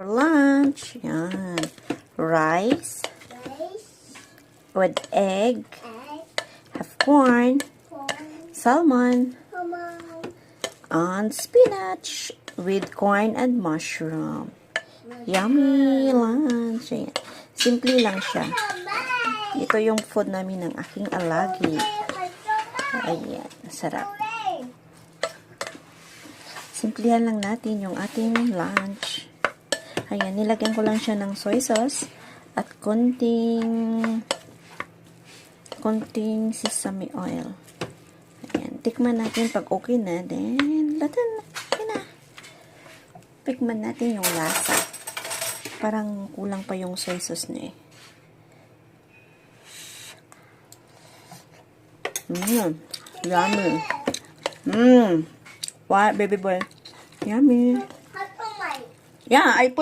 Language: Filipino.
For lunch, yan. Rice with egg, have corn, salmon, and spinach with corn and mushroom. Yummy lunch. Ayan. Simple lang siya. Ito yung food namin ng aking alagi. Ayan, sarap. Simplihan lang natin yung ating lunch. Ayan, nilagyan ko lang siya ng soy sauce at konting sesame oil. Ayan, tikman natin pag okay na. Then, tikman natin yung lasa. Parang kulang pa yung soy sauce na eh. Yummy. What, baby boy? Yummy. Yeah, I put